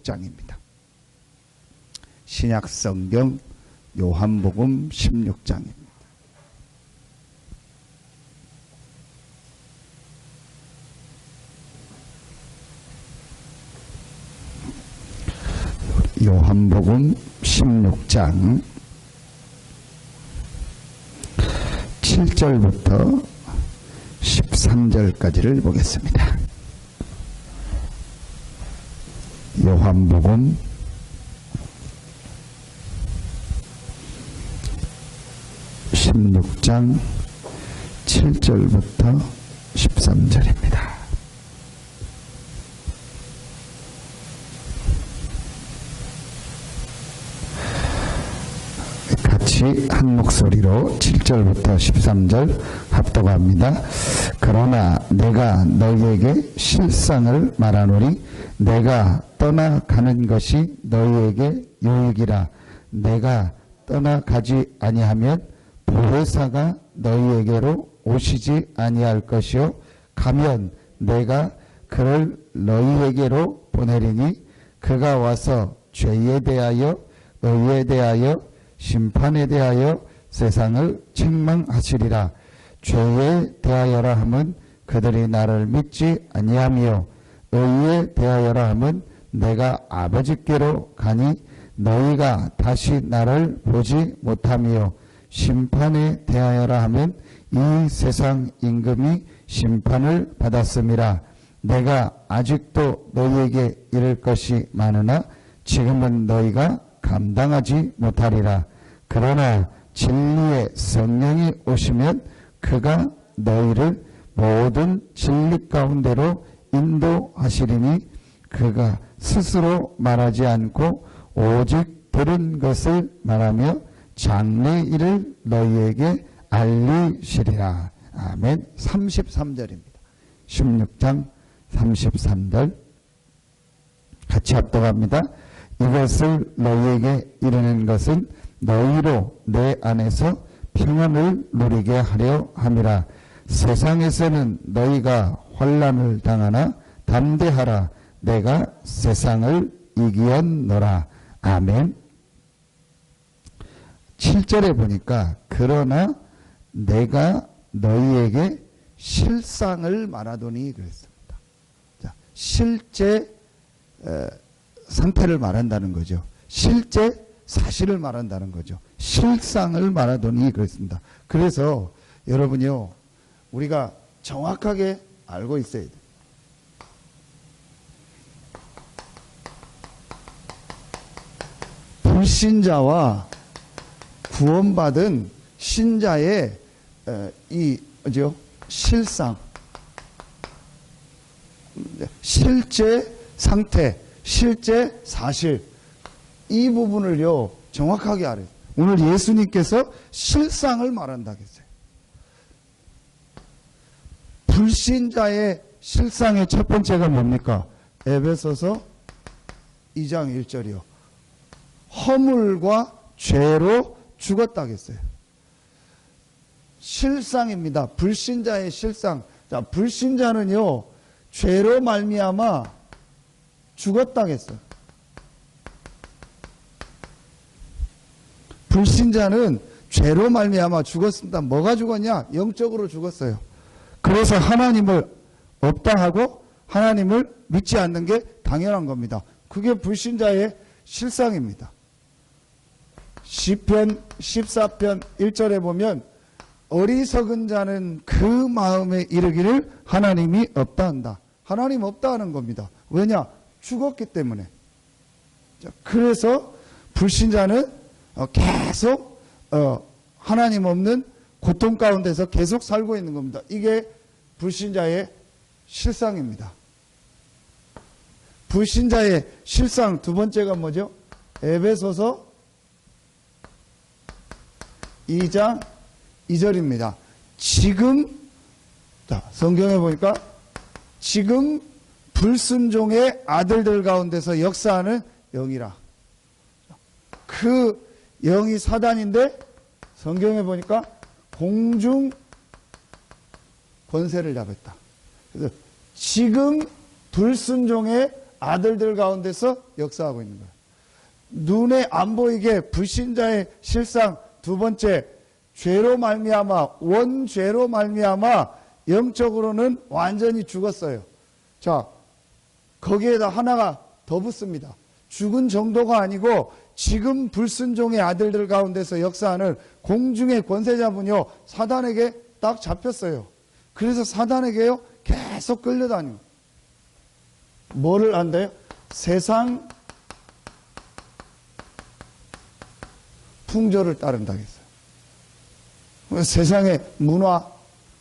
16장입니다. 신약성경 요한복음 16장입니다. 요한복음 16장 7절부터 13절까지를 보겠습니다. 요한복음 16장 7절부터 13절입니다. 같이 한 목소리로 7절부터 13절 합독합니다. 그러나 내가 너희에게 실상을 말하노니 내가 떠나가는 것이 너희에게 유익이라. 내가 떠나가지 아니하면 보혜사가 너희에게로 오시지 아니할 것이요 가면 내가 그를 너희에게로 보내리니 그가 와서 죄에 대하여 의에 대하여 심판에 대하여 세상을 책망하시리라. 죄에 대하여라 함은 그들이 나를 믿지 아니하며 의에 대하여라 함은 내가 아버지께로 가니 너희가 다시 나를 보지 못하며 심판에 대하여라 하면 이 세상 임금이 심판을 받았음이라. 내가 아직도 너희에게 이를 것이 많으나 지금은 너희가 감당하지 못하리라. 그러나 진리의 성령이 오시면 그가 너희를 모든 진리 가운데로 인도하시리니 그가 스스로 말하지 않고 오직 들은 것을 말하며 장래 일을 너희에게 알리시리라. 아멘. 33절입니다. 16장 33절 같이 합독합니다. 이것을 너희에게 이르는 것은 너희로 내 안에서 평안을 누리게 하려 함이라. 세상에서는 너희가 환난을 당하나 담대하라. 내가 세상을 이기었노라. 아멘. 7절에 보니까 그러나 내가 너희에게 실상을 말하더니 그랬습니다. 자, 실제 상태를 말한다는 거죠. 실제 사실을 말한다는 거죠. 실상을 말하더니 그랬습니다. 그래서 여러분요, 우리가 정확하게 알고 있어야 돼요. 불신자와 구원받은 신자의 실상, 실제 상태, 실제 사실, 이 부분을요 정확하게 알아요. 오늘 예수님께서 실상을 말한다고 했어요. 불신자의 실상의 첫 번째가 뭡니까? 에베소서 2장 1절이요. 허물과 죄로 죽었다고 했어요. 실상입니다. 불신자의 실상. 자, 불신자는요 죄로 말미암아 죽었다고 했어요. 불신자는 죄로 말미암아 죽었습니다. 뭐가 죽었냐? 영적으로 죽었어요. 그래서 하나님을 없다 하고 하나님을 믿지 않는 게 당연한 겁니다. 그게 불신자의 실상입니다. 시편 14편 1절에 보면 어리석은 자는 그 마음에 이르기를 하나님이 없다 한다. 하나님 없다 하는 겁니다. 왜냐? 죽었기 때문에. 자, 그래서 불신자는 계속 하나님 없는 고통 가운데서 계속 살고 있는 겁니다. 이게 불신자의 실상입니다. 불신자의 실상 두 번째가 뭐죠? 에베소서 2장 2절입니다. 지금, 자, 성경에 보니까 지금 불순종의 아들들 가운데서 역사하는 영이라. 그 영이 사단인데 성경에 보니까 공중 권세를 잡았다. 그래서 지금 불순종의 아들들 가운데서 역사하고 있는 거예요. 눈에 안 보이게 불신자의 실상. 두 번째, 죄로 말미암아, 원죄로 말미암아 영적으로는 완전히 죽었어요. 자, 거기에다 하나가 더 붙습니다. 죽은 정도가 아니고 지금 불순종의 아들들 가운데서 역사하는 공중의 권세자분이요, 사단에게 딱 잡혔어요. 그래서 사단에게요 계속 끌려다니고 뭐를 한대요? 세상 풍조를 따른다겠어요. 세상의 문화,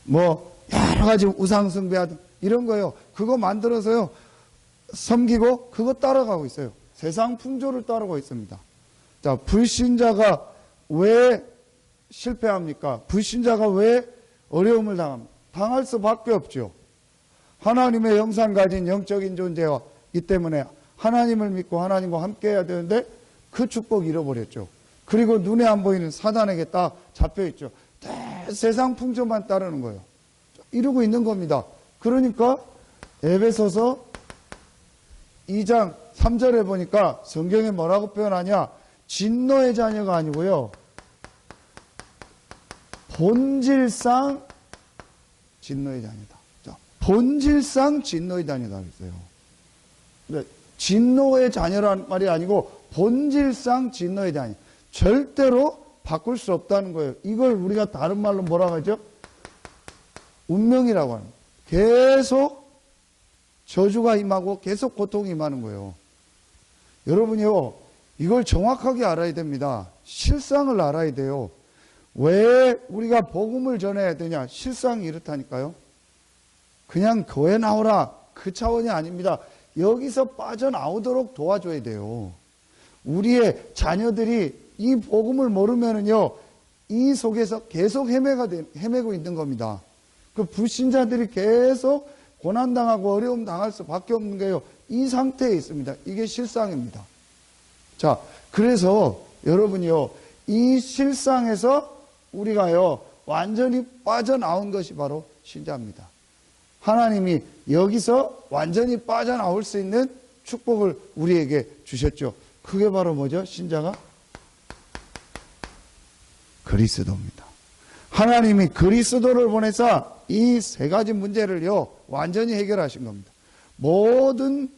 뭐 여러 가지 우상숭배하든 이런 거요, 그거 만들어서요 섬기고 그거 따라가고 있어요. 세상 풍조를 따르고 있습니다. 자, 불신자가 왜 실패합니까? 불신자가 왜 어려움을 당합니까? 당할 수밖에 없죠. 하나님의 형상 가진 영적인 존재와 이 때문에 하나님을 믿고 하나님과 함께 해야 되는데 그 축복 잃어버렸죠. 그리고 눈에 안 보이는 사단에게 딱 잡혀있죠. 세상 풍조만 따르는 거예요. 이러고 있는 겁니다. 그러니까 에베소서 2장 3절에 보니까 성경에 뭐라고 표현하냐? 진노의 자녀가 아니고요, 본질상 진노의 자녀다. 자, 본질상 진노의 자녀다 그랬어요. 진노의 자녀란 말이 아니고 본질상 진노의 자녀. 절대로 바꿀 수 없다는 거예요. 이걸 우리가 다른 말로 뭐라고 하죠? 운명이라고 하는 거예요. 계속 저주가 임하고 계속 고통이 임하는 거예요. 여러분이요, 이걸 정확하게 알아야 됩니다. 실상을 알아야 돼요. 왜 우리가 복음을 전해야 되냐? 실상이 이렇다니까요. 그냥 교회 나오라, 그 차원이 아닙니다. 여기서 빠져나오도록 도와줘야 돼요. 우리의 자녀들이 이 복음을 모르면은요, 이 속에서 계속 헤매고 있는 겁니다. 그 불신자들이 계속 고난당하고 어려움 당할 수밖에 없는 게요, 이 상태에 있습니다. 이게 실상입니다. 자, 그래서 여러분이요, 이 실상에서 우리가요 완전히 빠져나온 것이 바로 신자입니다. 하나님이 여기서 완전히 빠져나올 수 있는 축복을 우리에게 주셨죠. 그게 바로 뭐죠? 신자가 그리스도입니다. 하나님이 그리스도를 보내서 이 세 가지 문제를요 완전히 해결하신 겁니다. 모든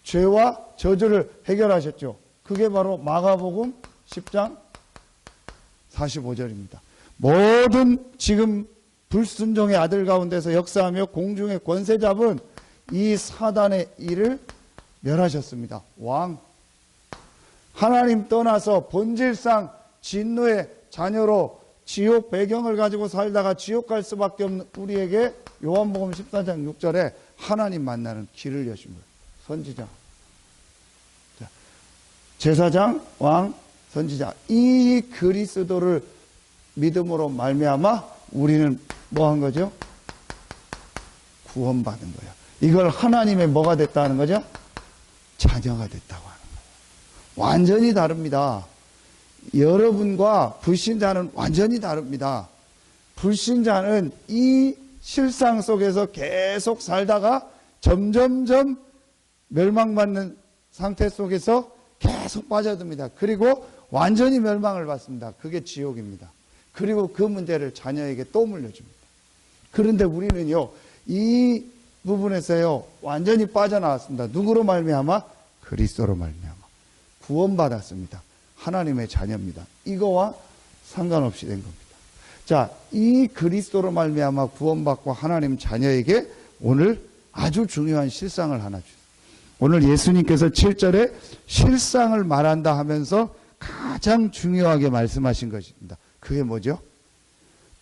죄와 저주를 해결하셨죠. 그게 바로 마가복음 10장 45절입니다. 모든 지금 불순종의 아들 가운데서 역사하며 공중의 권세 잡은 이 사단의 일을 멸하셨습니다. 왕, 하나님 떠나서 본질상 진노의 자녀로 지옥 배경을 가지고 살다가 지옥 갈 수밖에 없는 우리에게 요한복음 14장 6절에 하나님 만나는 길을 여신 거예요. 선지자, 제사장, 왕, 선지자, 이 그리스도를 믿음으로 말미암아 우리는 뭐 한 거죠? 구원받은 거예요. 이걸 하나님의 뭐가 됐다는 거죠? 자녀가 됐다고 하는 거예요. 완전히 다릅니다. 여러분과 불신자는 완전히 다릅니다. 불신자는 이 실상 속에서 계속 살다가 점점점 멸망받는 상태 속에서 계속 빠져듭니다. 그리고 완전히 멸망을 받습니다. 그게 지옥입니다. 그리고 그 문제를 자녀에게 또 물려줍니다. 그런데 우리는요, 이 부분에서요 완전히 빠져나왔습니다. 누구로 말미암아? 그리스도로 말미암아 구원받았습니다. 하나님의 자녀입니다. 이거와 상관없이 된 겁니다. 자, 이 그리스도로 말미암아 구원받고 하나님 자녀에게 오늘 아주 중요한 실상을 하나 주세요. 오늘 예수님께서 7절에 실상을 말한다 하면서 가장 중요하게 말씀하신 것입니다. 그게 뭐죠?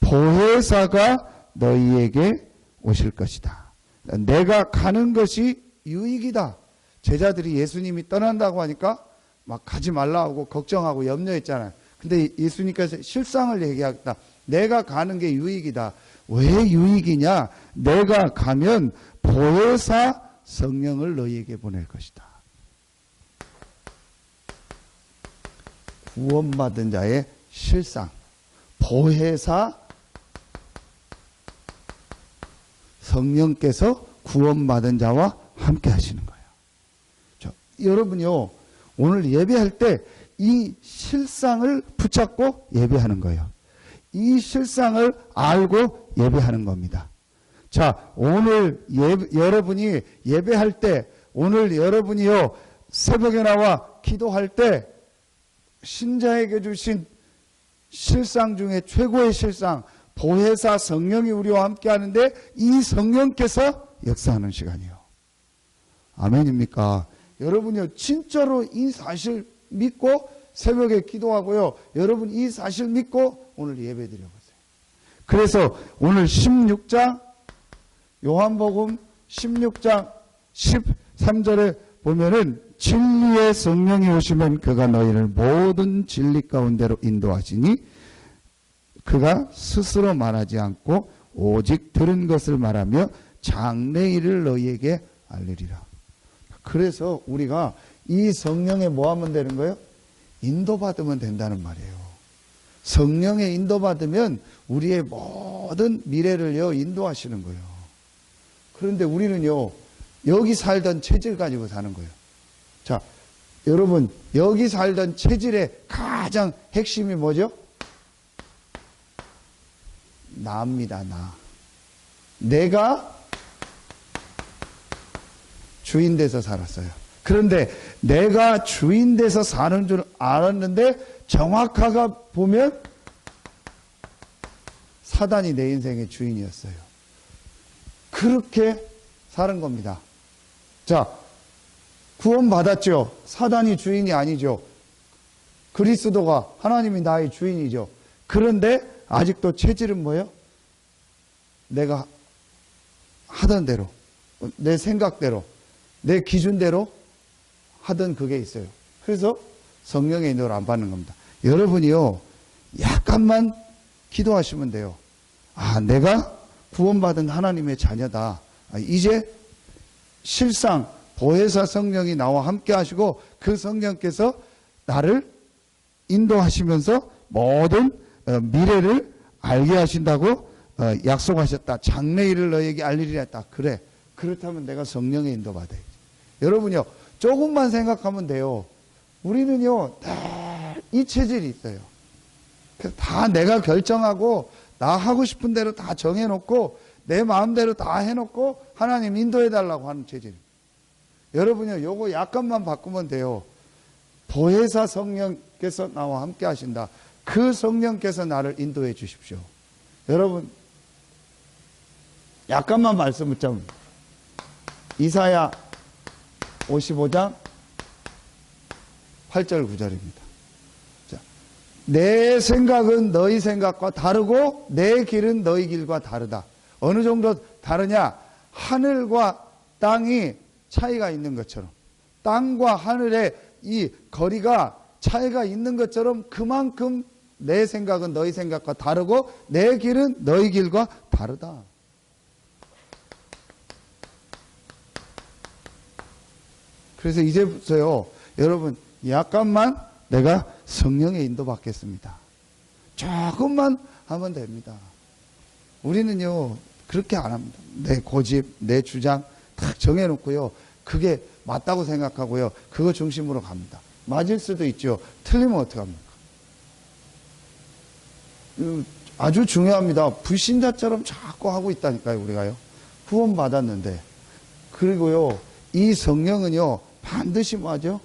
보혜사가 너희에게 오실 것이다. 내가 가는 것이 유익이다. 제자들이 예수님이 떠난다고 하니까 막 가지 말라고 걱정하고 염려했잖아요. 근데 예수님께서 실상을 얘기하겠다. 내가 가는 게 유익이다. 왜 유익이냐? 내가 가면 보혜사 성령을 너희에게 보낼 것이다. 구원받은 자의 실상, 보혜사 성령께서 구원받은 자와 함께 하시는 거예요. 여러분요, 오늘 예배할 때 이 실상을 붙잡고 예배하는 거예요. 이 실상을 알고 예배하는 겁니다. 자, 오늘 여러분이 예배할 때, 오늘 여러분이요, 새벽에 나와 기도할 때, 신자에게 주신 실상 중에 최고의 실상, 보혜사 성령이 우리와 함께 하는데, 이 성령께서 역사하는 시간이요. 아멘입니까? 여러분이요, 진짜로 이 사실 믿고 새벽에 기도하고요, 여러분 이 사실 믿고 오늘 예배 드려보세요. 그래서 오늘 16장, 요한복음 16장 13절에 보면은 진리의 성령이 오시면 그가 너희를 모든 진리 가운데로 인도하시니 그가 스스로 말하지 않고 오직 들은 것을 말하며 장래일을 너희에게 알리리라. 그래서 우리가 이 성령에 뭐 하면 되는 거예요? 인도받으면 된다는 말이에요. 성령에 인도받으면 우리의 모든 미래를요, 인도하시는 거예요. 그런데 우리는요, 여기 살던 체질 가지고 사는 거예요. 자, 여러분, 여기 살던 체질의 가장 핵심이 뭐죠? 나입니다, 나. 내가 주인 돼서 살았어요. 그런데 내가 주인 돼서 사는 줄 알았는데 정확하게 보면 사단이 내 인생의 주인이었어요. 그렇게 사는 겁니다. 자, 구원받았죠. 사단이 주인이 아니죠. 그리스도가 하나님이 나의 주인이죠. 그런데 아직도 체질은 뭐예요? 내가 하던 대로, 내 생각대로, 내 기준대로 하던 그게 있어요. 그래서 성령의 인도를 안 받는 겁니다. 여러분이요, 약간만 기도하시면 돼요. 아, 내가 구원받은 하나님의 자녀다. 이제 실상 보혜사 성령이 나와 함께 하시고 그 성령께서 나를 인도하시면서 모든 미래를 알게 하신다고 약속하셨다. 장래일을 너에게 알리리라 했다. 그래. 그렇다면 내가 성령의 인도받아야지. 여러분요, 조금만 생각하면 돼요. 우리는요, 다 이 체질이 있어요. 다 내가 결정하고 나 하고 싶은 대로 다 정해놓고 내 마음대로 다 해놓고 하나님 인도해달라고 하는 체질. 여러분요, 요거 약간만 바꾸면 돼요. 보혜사 성령께서 나와 함께 하신다. 그 성령께서 나를 인도해 주십시오. 여러분, 약간만 말씀을 좀. 이사야 55장 8절 9절입니다. 자, 내 생각은 너희 생각과 다르고 내 길은 너희 길과 다르다. 어느 정도 다르냐? 하늘과 땅이 차이가 있는 것처럼, 땅과 하늘의 이 거리가 차이가 있는 것처럼 그만큼 내 생각은 너희 생각과 다르고 내 길은 너희 길과 다르다. 그래서 이제부터요, 여러분, 약간만 내가 성령의 인도 받겠습니다. 조금만 하면 됩니다. 우리는요, 그렇게 안 합니다. 내 고집, 내 주장 딱 정해놓고요, 그게 맞다고 생각하고요, 그거 중심으로 갑니다. 맞을 수도 있죠. 틀리면 어떡합니까? 아주 중요합니다. 불신자처럼 자꾸 하고 있다니까요, 우리가요. 구원받았는데. 그리고요, 이 성령은요, 반드시 뭐하죠?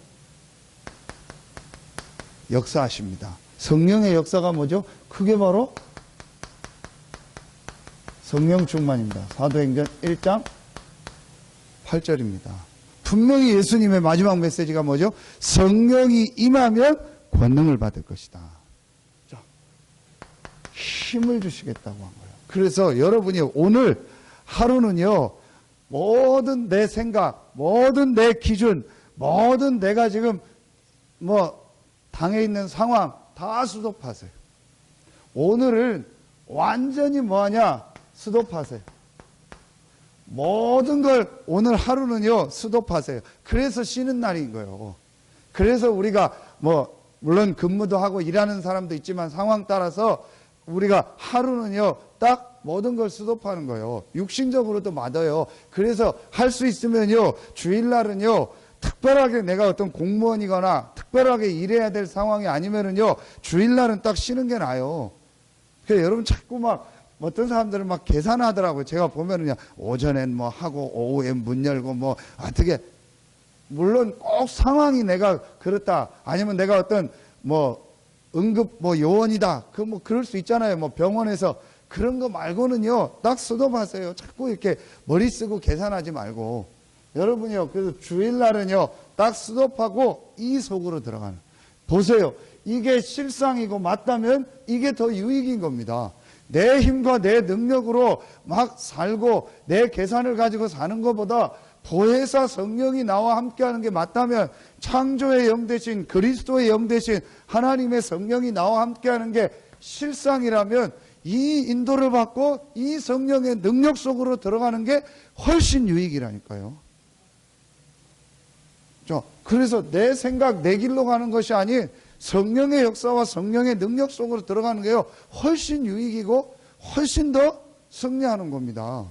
역사하십니다. 성령의 역사가 뭐죠? 그게 바로 성령 충만입니다. 사도행전 1장 8절입니다. 분명히 예수님의 마지막 메시지가 뭐죠? 성령이 임하면 권능을 받을 것이다. 자, 힘을 주시겠다고 한 거예요. 그래서 여러분이 오늘 하루는요, 모든 내 생각, 모든 내 기준, 모든 내가 지금 당해 있는 상황 다 스톱하세요. 오늘은 완전히 뭐하냐? 스톱하세요. 모든 걸 오늘 하루는요, 스톱하세요. 그래서 쉬는 날인 거예요. 그래서 우리가 물론 근무도 하고 일하는 사람도 있지만 상황 따라서 우리가 하루는요, 딱 모든 걸 스톱하는 거예요. 육신적으로도 맞아요. 그래서 할 수 있으면요, 주일날은요, 특별하게 내가 어떤 공무원이거나 특별하게 일해야 될 상황이 아니면은요, 주일날은 딱 쉬는 게 나아요. 그래서 여러분 자꾸 막 어떤 사람들은 막 계산하더라고요. 제가 보면은요, 오전엔 뭐 하고 오후엔 문 열고 뭐 어떻게, 물론 꼭 상황이 내가 그렇다, 아니면 내가 어떤 뭐 응급 뭐 요원이다, 그 뭐 그럴 수 있잖아요. 뭐 병원에서. 그런 거 말고는요, 딱 스톱하세요. 자꾸 이렇게 머리 쓰고 계산하지 말고. 여러분이요, 그래서 주일날은요, 딱 스톱하고 이 속으로 들어가는. 보세요. 이게 실상이고 맞다면 이게 더 유익인 겁니다. 내 힘과 내 능력으로 막 살고 내 계산을 가지고 사는 것보다 보혜사 성령이 나와 함께하는 게 맞다면, 창조의 영 대신 그리스도의 영 대신 하나님의 성령이 나와 함께하는 게 실상이라면, 이 인도를 받고 이 성령의 능력 속으로 들어가는 게 훨씬 유익이라니까요. 그래서 내 생각, 내 길로 가는 것이 아닌 성령의 역사와 성령의 능력 속으로 들어가는 게요, 훨씬 유익이고 훨씬 더 승리하는 겁니다.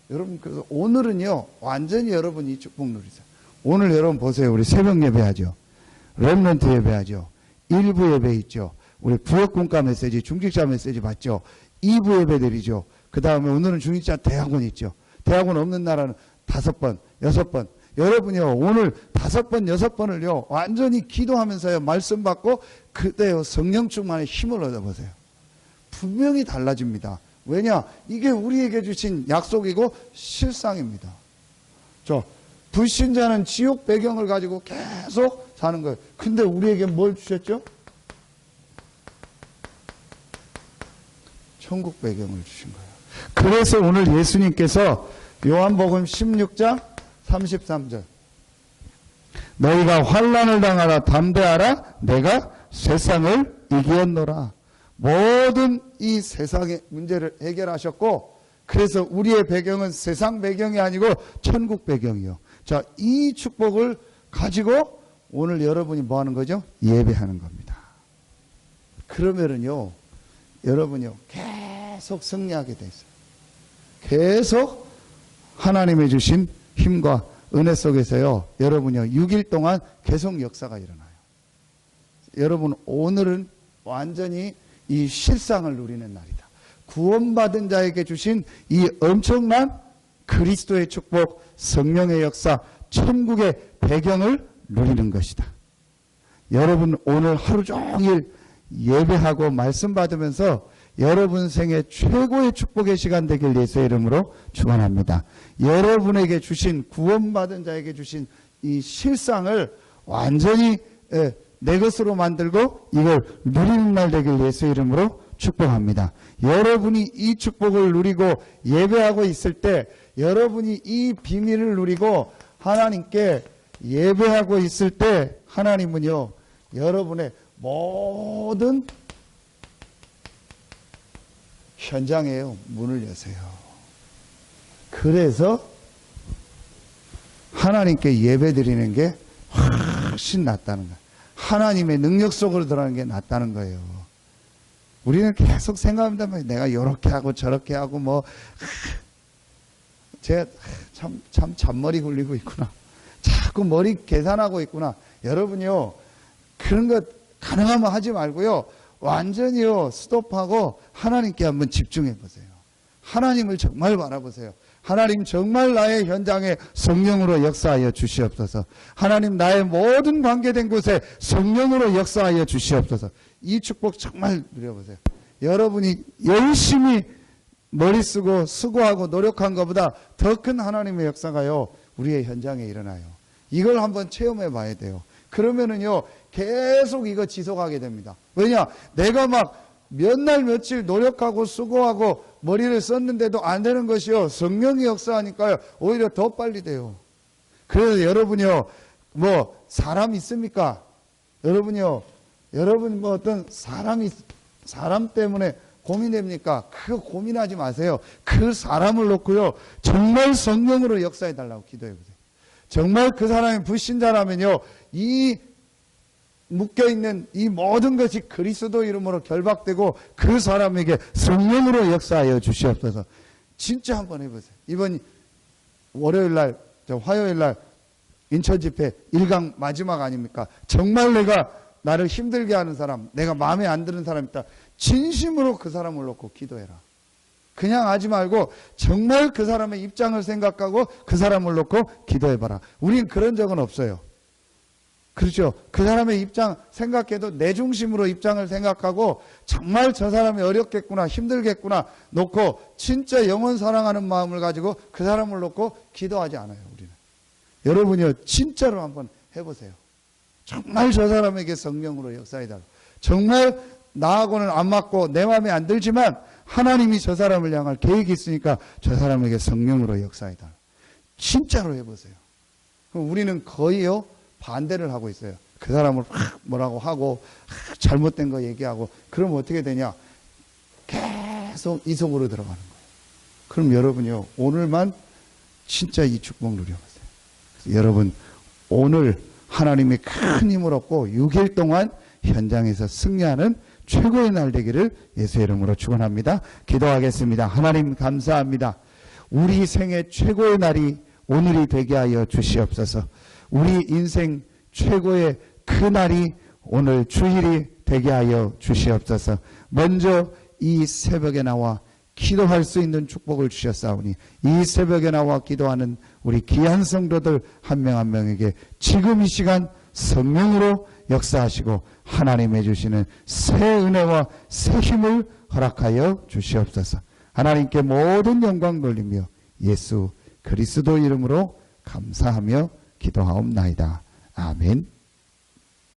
여러분, 그래서 오늘은요, 완전히 여러분이 이 축복 누리세요. 오늘 여러분 보세요. 우리 새벽 예배하죠. 렘넌트 예배하죠. 일부 예배 있죠. 우리 구역군가 메시지, 중직자 메시지 받죠. 2부 예배 드리죠. 그 다음에 오늘은 중직자 대학원 있죠. 대학원 없는 나라는 5번, 6번. 여러분이요, 오늘 5번, 6번을요, 완전히 기도하면서요, 말씀 받고, 그때요, 성령 충만의 힘을 얻어보세요. 분명히 달라집니다. 왜냐? 이게 우리에게 주신 약속이고 실상입니다. 불신자는 지옥 배경을 가지고 계속 사는 거예요. 근데 우리에게 뭘 주셨죠? 천국 배경을 주신 거예요. 그래서 오늘 예수님께서 요한복음 16장 33절, 너희가 환난을 당하라 담대하라 내가 세상을 이기었노라. 모든 이 세상의 문제를 해결하셨고, 그래서 우리의 배경은 세상 배경이 아니고 천국 배경이요. 자, 이 축복을 가지고 오늘 여러분이 뭐 하는 거죠? 예배하는 겁니다. 그러면은요, 여러분이요, 계속 승리하게 돼 있어요. 계속 하나님의 주신 힘과 은혜 속에서요, 여러분이요, 6일 동안 계속 역사가 일어나요. 여러분, 오늘은 완전히 이 실상을 누리는 날이다. 구원받은 자에게 주신 이 엄청난 그리스도의 축복, 성령의 역사, 천국의 배경을 누리는 것이다. 여러분, 오늘 하루 종일 예배하고 말씀 받으면서 여러분 생애 최고의 축복의 시간 되길 예수의 이름으로 축원합니다. 여러분에게 주신, 구원받은 자에게 주신 이 실상을 완전히 내 것으로 만들고 이걸 누리는 날 되길 예수의 이름으로 축복합니다. 여러분이 이 축복을 누리고 예배하고 있을 때, 여러분이 이 비밀을 누리고 하나님께 예배하고 있을 때, 하나님은요, 여러분의 모든 현장에요, 문을 여세요. 그래서 하나님께 예배 드리는 게 훨씬 낫다는 거예요. 하나님의 능력 속으로 들어가는 게 낫다는 거예요. 우리는 계속 생각합니다. 내가 이렇게 하고 저렇게 하고 뭐, 제가 참 잔머리 굴리고 있구나. 자꾸 머리 계산하고 있구나. 여러분요, 그런 것 가능하면 하지 말고요, 완전히요, 스톱하고 하나님께 한번 집중해 보세요. 하나님을 정말 바라보세요. 하나님, 정말 나의 현장에 성령으로 역사하여 주시옵소서. 하나님, 나의 모든 관계된 곳에 성령으로 역사하여 주시옵소서. 이 축복 정말 누려보세요. 여러분이 열심히 머리 쓰고 수고하고 노력한 것보다 더 큰 하나님의 역사가요, 우리의 현장에 일어나요. 이걸 한번 체험해 봐야 돼요. 그러면은요, 계속 이거 지속하게 됩니다. 왜냐? 내가 막 몇 날 며칠 노력하고 수고하고 머리를 썼는데도 안 되는 것이요, 성령이 역사하니까요, 오히려 더 빨리 돼요. 그래서 여러분이요, 뭐 사람 있습니까? 여러분이요, 여러분 뭐 어떤 사람 때문에 고민됩니까? 그거 고민하지 마세요. 그 사람을 놓고요, 정말 성령으로 역사해 달라고 기도해 보세요. 정말 그 사람이 불신자라면요, 이 묶여있는 이 모든 것이 그리스도 이름으로 결박되고 그 사람에게 성령으로 역사하여 주시옵소서. 진짜 한번 해보세요. 이번 월요일날, 화요일날 인천 집회 1강 마지막 아닙니까? 정말 내가 나를 힘들게 하는 사람, 내가 마음에 안 드는 사람 있다. 진심으로 그 사람을 놓고 기도해라. 그냥 하지 말고 정말 그 사람의 입장을 생각하고 그 사람을 놓고 기도해봐라. 우린 그런 적은 없어요. 그렇죠? 그 사람의 입장 생각해도 내 중심으로 입장을 생각하고 정말 저 사람이 어렵겠구나, 힘들겠구나 놓고 진짜 영원 사랑하는 마음을 가지고 그 사람을 놓고 기도하지 않아요. 우리는. 여러분이요, 진짜로 한번 해보세요. 정말 저 사람에게 성령으로 역사해달라. 정말 나하고는 안 맞고 내 마음에 안 들지만 하나님이 저 사람을 향할 계획이 있으니까 저 사람에게 성령으로 역사해달라. 진짜로 해보세요. 그럼 우리는 거의요 반대를 하고 있어요. 그 사람을 막 뭐라고 하고 잘못된 거 얘기하고 그러면 어떻게 되냐? 계속 이 속으로 들어가는 거예요. 그럼 여러분요, 오늘만 진짜 이 축복 누려보세요. 여러분, 오늘 하나님의 큰 힘을 얻고 6일 동안 현장에서 승리하는 최고의 날 되기를 예수의 이름으로 축원합니다. 기도하겠습니다. 하나님 감사합니다. 우리 생애 최고의 날이 오늘이 되게 하여 주시옵소서. 우리 인생 최고의 그 날이 오늘 주일이 되게 하여 주시옵소서. 먼저 이 새벽에 나와 기도할 수 있는 축복을 주셨사오니 이 새벽에 나와 기도하는 우리 귀한 성도들 한 명 한 명에게 지금 이 시간 성령으로 역사하시고 하나님의 주시는 새 은혜와 새 힘을 허락하여 주시옵소서. 하나님께 모든 영광 돌리며 예수 그리스도 이름으로 감사하며 기도하옵나이다. 아멘.